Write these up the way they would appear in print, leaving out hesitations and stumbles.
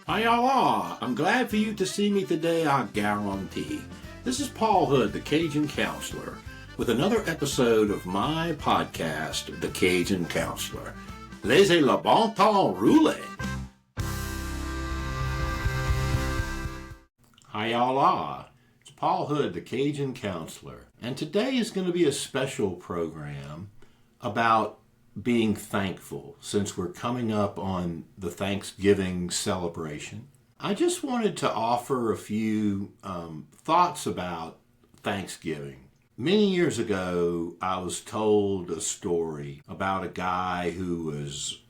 Hi y'all are. I'm glad for you to see me today, I guarantee. This is Paul Hood, the Cajun Counselor, with another episode of my podcast, The Cajun Counselor. Laissez le bon temps rouler. Hi y'all are. It's Paul Hood, the Cajun Counselor, and today is going to be a special program about being thankful, since we're coming up on the Thanksgiving celebration. I just wanted to offer a few thoughts about Thanksgiving. Many years ago, I was told a story about a guy who was,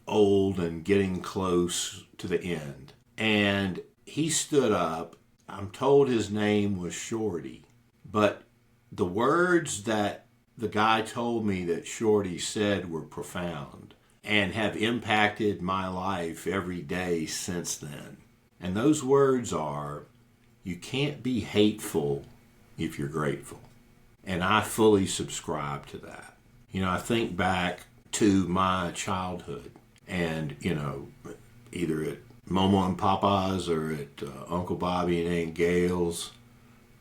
old and getting close to the end. And he stood up. I'm told his name was Shorty. But the words that the guy told me that Shorty said were profound and have impacted my life every day since then. And those words are, you can't be hateful if you're grateful. And I fully subscribe to that. I think back to my childhood and, either at Momo and Papa's or at Uncle Bobby and Aunt Gail's,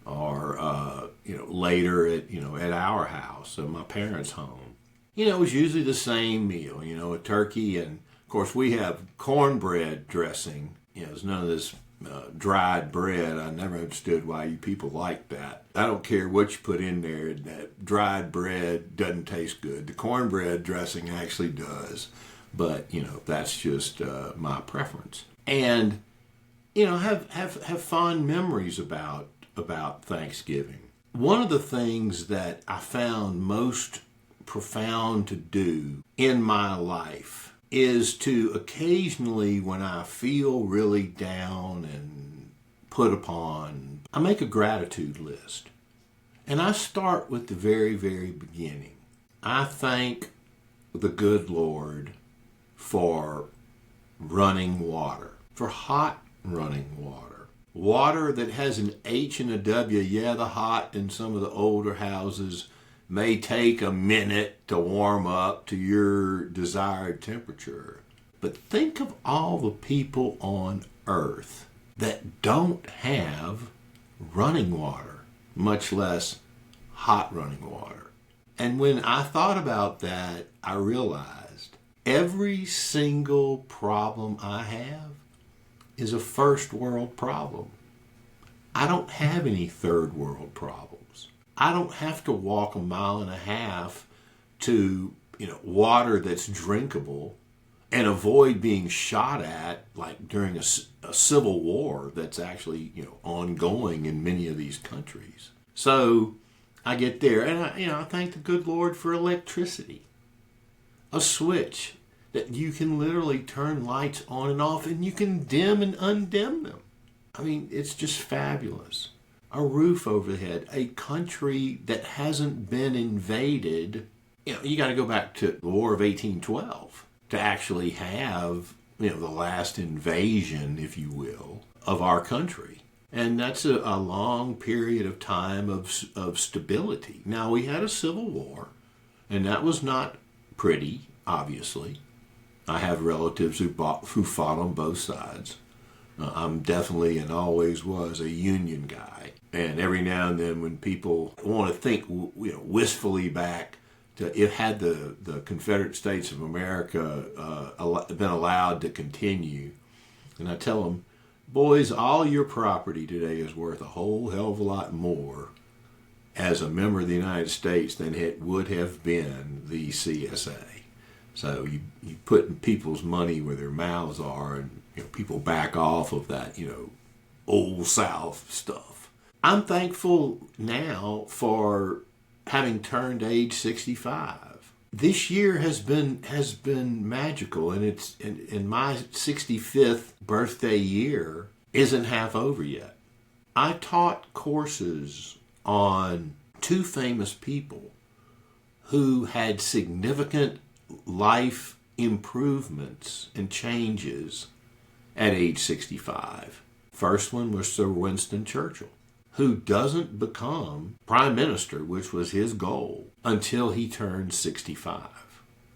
or later at our house, at my parents' home. It was usually the same meal, a turkey, and of course we have cornbread dressing. There's none of this dried bread. I never understood why you people like that. I don't care what you put in there, that dried bread doesn't taste good. The cornbread dressing actually does, but that's just my preference. And have fond memories about Thanksgiving. One of the things that I found most profound to do in my life is to occasionally, when I feel really down and put upon, I make a gratitude list. And I start with the very, very beginning. I thank the good Lord for running water, for hot running water. Water that has an H and a W. Yeah, the hot in some of the older houses may take a minute to warm up to your desired temperature. But think of all the people on earth that don't have running water, much less hot running water. And when I thought about that, I realized every single problem I have is a first world problem. I don't have any third world problems. I don't have to walk 1.5 miles to, water that's drinkable and avoid being shot at like during a civil war that's actually, ongoing in many of these countries. So I get there and I thank the good Lord for electricity. A switch that you can literally turn lights on and off and you can dim and undim them. It's just fabulous. A roof over the head, a country that hasn't been invaded. You got to go back to the War of 1812 to actually have, the last invasion, if you will, of our country. And that's a long period of time of stability. Now, we had a civil war, and that was not pretty, obviously. I have relatives who fought on both sides. I'm definitely and always was a Union guy. And every now and then when people want to think wistfully back to if had the Confederate States of America been allowed to continue, and I tell them, boys, all your property today is worth a whole hell of a lot more as a member of the United States than it would have been the CSA. So you put people's money where their mouths are, and people back off of that, old South stuff. I'm thankful now for having turned age 65. This year has been magical, and it's in my 65th birthday year isn't half over yet. I taught courses on 2 famous people who had significant life improvements and changes at age 65. First one was Sir Winston Churchill, who doesn't become prime minister, which was his goal, until he turned 65.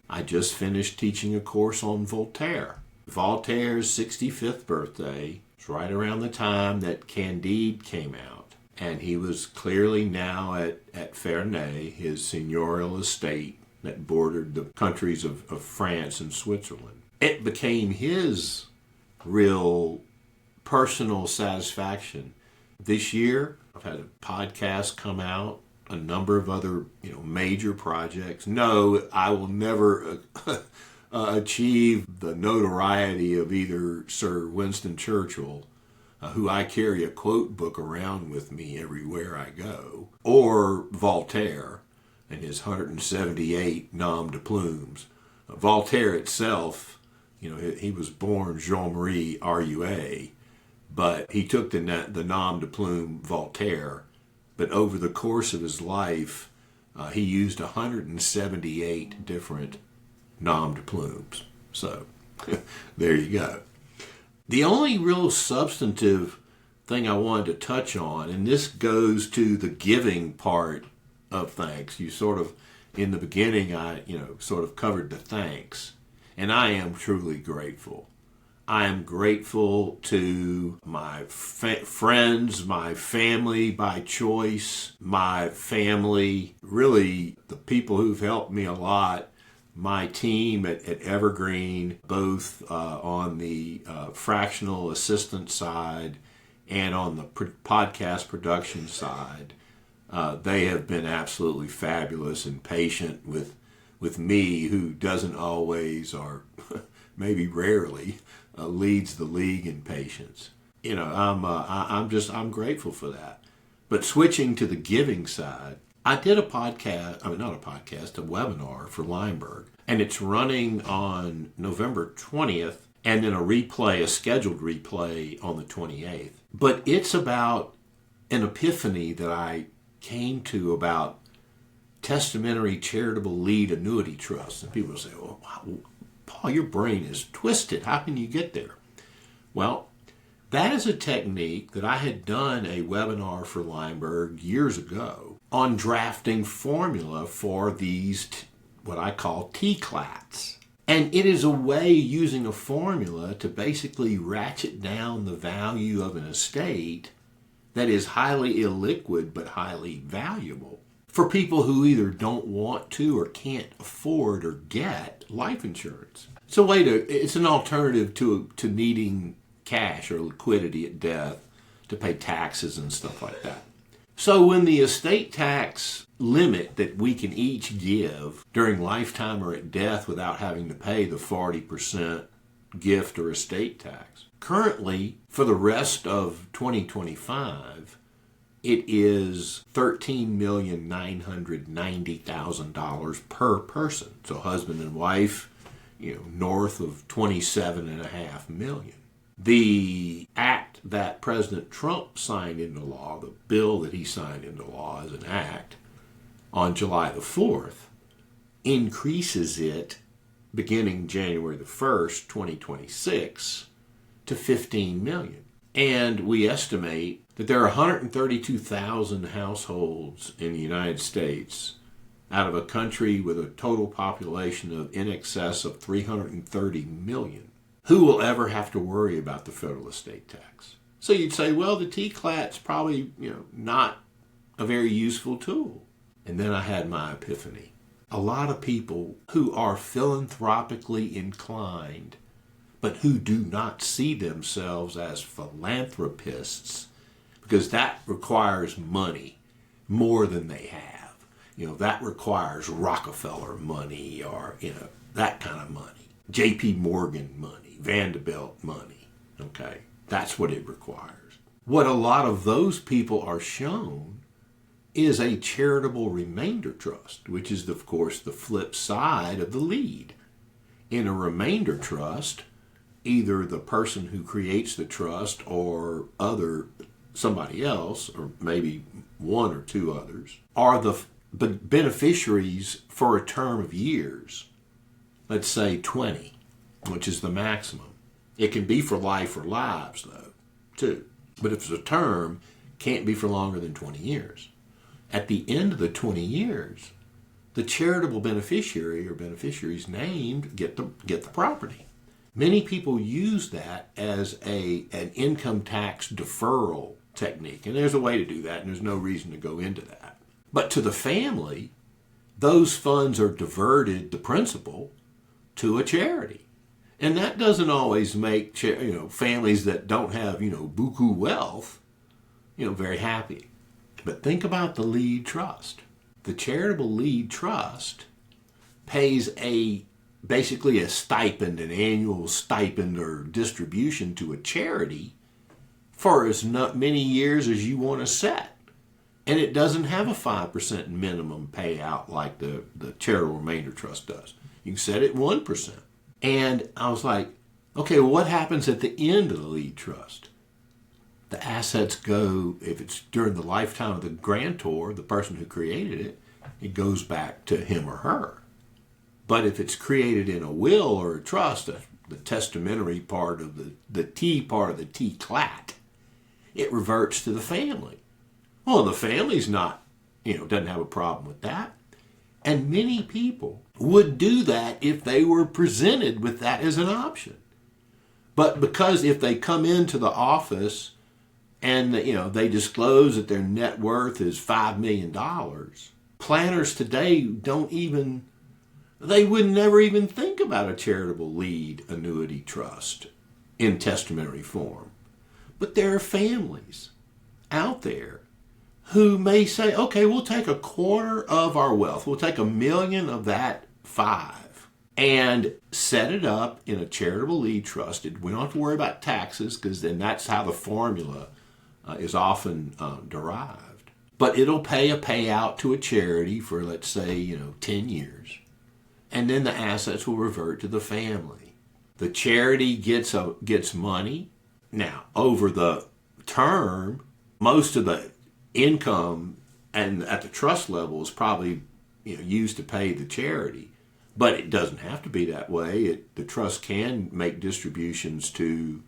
I just finished teaching a course on Voltaire, Voltaire's 65th birthday. It's right around the time that Candide came out. And he was clearly now at Ferney, his seigneurial estate that bordered the countries of France and Switzerland. It became his real personal satisfaction. This year, I've had a podcast come out, a number of other major projects. No, I will never achieve the notoriety of either Sir Winston Churchill, who I carry a quote book around with me everywhere I go, or Voltaire and his 178 nom de plumes. Voltaire itself, he was born Jean-Marie Rua, but he took the nom de plume Voltaire. But over the course of his life, he used 178 different nom de plumes. So there you go. The only real substantive thing I wanted to touch on, and this goes to the giving part of thanks. You sort of, in the beginning, I sort of covered the thanks. And I am truly grateful. I am grateful to my friends, my family by choice, my family, really the people who've helped me a lot, my team at Evergreen, both on the fractional assistant side and on the podcast production side. They have been absolutely fabulous and patient with me, who doesn't always, or maybe rarely, leads the league in patience. I'm grateful for that. But switching to the giving side, I did a webinar for Lineberg, and it's running on November 20th, and then a scheduled replay on the 28th. But it's about an epiphany that I came to about testamentary charitable lead annuity trusts. And people say, well, Paul, your brain is twisted. How can you get there? Well, that is a technique that I had done a webinar for Lineberg years ago on drafting formula for these, what I call TCLATs. And it is a way using a formula to basically ratchet down the value of an estate that is highly illiquid but highly valuable for people who either don't want to or can't afford or get life insurance. It's an alternative to needing cash or liquidity at death to pay taxes and stuff like that. So when the estate tax limit that we can each give during lifetime or at death without having to pay the 40% gift or estate tax, currently for the rest of 2025, it is $13,990,000 per person. So husband and wife, north of $27.5 million. The act that President Trump signed into law, the bill that he signed into law as an act on July the 4th, increases it beginning January the 1st, 2026 to $15 million. And we estimate that there are 132,000 households in the United States out of a country with a total population of in excess of 330 million who will ever have to worry about the federal estate tax. So you'd say, well, the TCLAT's probably, not a very useful tool. And then I had my epiphany. A lot of people who are philanthropically inclined but who do not see themselves as philanthropists, because that requires money more than they have. That requires Rockefeller money or, that kind of money. J.P. Morgan money, Vanderbilt money, okay? That's what it requires. What a lot of those people are shown is a charitable remainder trust, which is, of course, the flip side of the lead. In a remainder trust, either the person who creates the trust or somebody else, or maybe one or two others, are the beneficiaries for a term of years. Let's say 20, which is the maximum. It can be for life or lives, though, too. But if it's a term, can't be for longer than 20 years. At the end of the 20 years, the charitable beneficiary or beneficiaries named get the property. Many people use that as an income tax deferral technique. And there's a way to do that, and there's no reason to go into that. But to the family, those funds are diverted, the principal, to a charity. And that doesn't always make families that don't have buku wealth very happy. But think about the lead trust. The charitable lead trust pays basically a stipend, an annual stipend or distribution to a charity for as many years as you want to set. And it doesn't have a 5% minimum payout like the charitable remainder trust does. You can set it 1%. And I was like, okay, well, what happens at the end of the lead trust? The assets go, if it's during the lifetime of the grantor, the person who created it, it goes back to him or her. But if it's created in a will or a trust, the testamentary part of the T part of the T-clat, it reverts to the family. Well, the family's not, doesn't have a problem with that. And many people would do that if they were presented with that as an option. But because if they come into the office and they disclose that their net worth is $5 million, planners today they would never even think about a charitable lead annuity trust in testamentary form. But there are families out there who may say, okay, we'll take a quarter of our wealth. We'll take $1 million of that 5 and set it up in a charitable lead trust. We don't have to worry about taxes because then that's how the formula is often derived. But it'll pay a payout to a charity for, let's say, 10 years. And then the assets will revert to the family. The charity gets money. Now, over the term, most of the income and at the trust level is probably used to pay the charity. But it doesn't have to be that way. The trust can make distributions to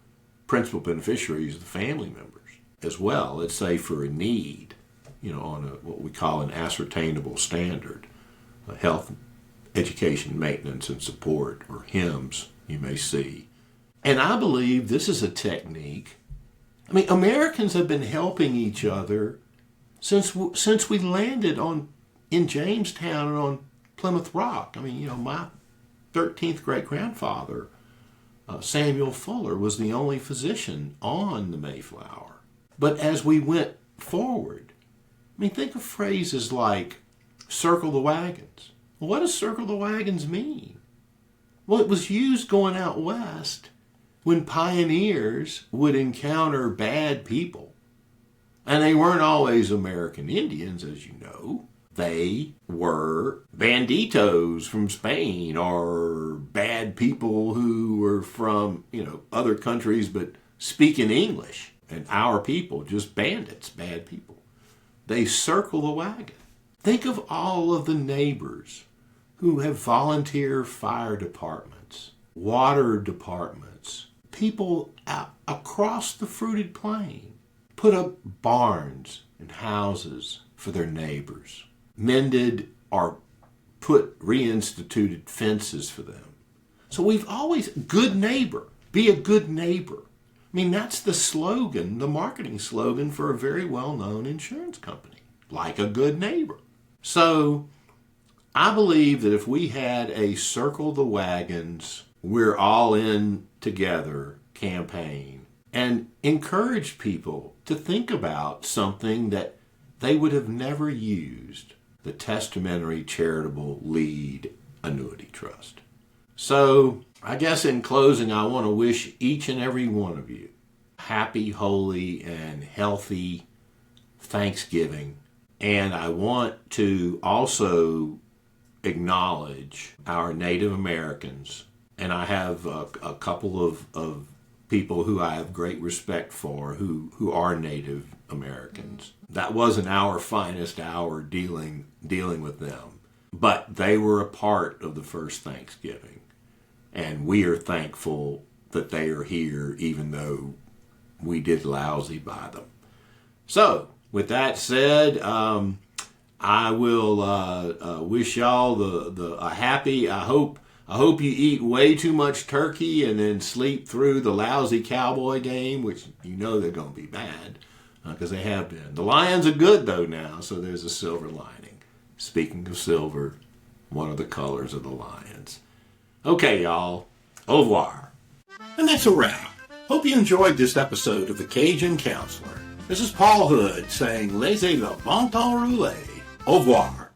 principal beneficiaries of the family members as well. Let's say for a need, on what we call an ascertainable standard, health, education, maintenance, and support, or HIMSS, you may see. And I believe this is a technique. Americans have been helping each other since we landed in Jamestown and on Plymouth Rock. My 13th great-grandfather, Samuel Fuller, was the only physician on the Mayflower. But as we went forward, think of phrases like circle the wagons. Well, what does circle the wagons mean? Well, it was used going out west when pioneers would encounter bad people. And they weren't always American Indians, as you know. They were banditos from Spain or bad people who were from, other countries but speaking English. And our people, just bandits, bad people. They circle the wagon. Think of all of the neighbors who have volunteer fire departments, water departments, people across the fruited plain put up barns and houses for their neighbors, mended or reinstituted fences for them. So we've always, good neighbor, be a good neighbor. That's the slogan, the marketing slogan for a very well-known insurance company, like a good neighbor. So I believe that if we had a circle the wagons, we're all in together campaign and encourage people to think about something that they would have never used, the testamentary charitable lead annuity trust. So I guess in closing, I want to wish each and every one of you happy, holy, and healthy Thanksgiving. And I want to also acknowledge our Native Americans. And I have a couple of people who I have great respect for who are Native Americans. That wasn't our finest hour dealing with them. But they were a part of the first Thanksgiving. And we are thankful that they are here, even though we did lousy by them. So, with that said, I will wish y'all a happy, I hope I hope you eat way too much turkey and then sleep through the lousy Cowboy game, which you know they're going to be bad, because they have been. The Lions are good, though, now, so there's a silver lining. Speaking of silver, one of the colors of the Lions. Okay, y'all. Au revoir. And that's a wrap. Hope you enjoyed this episode of The Cajun Counselor. This is Paul Hood saying, Laissez le bon temps rouler. Au revoir.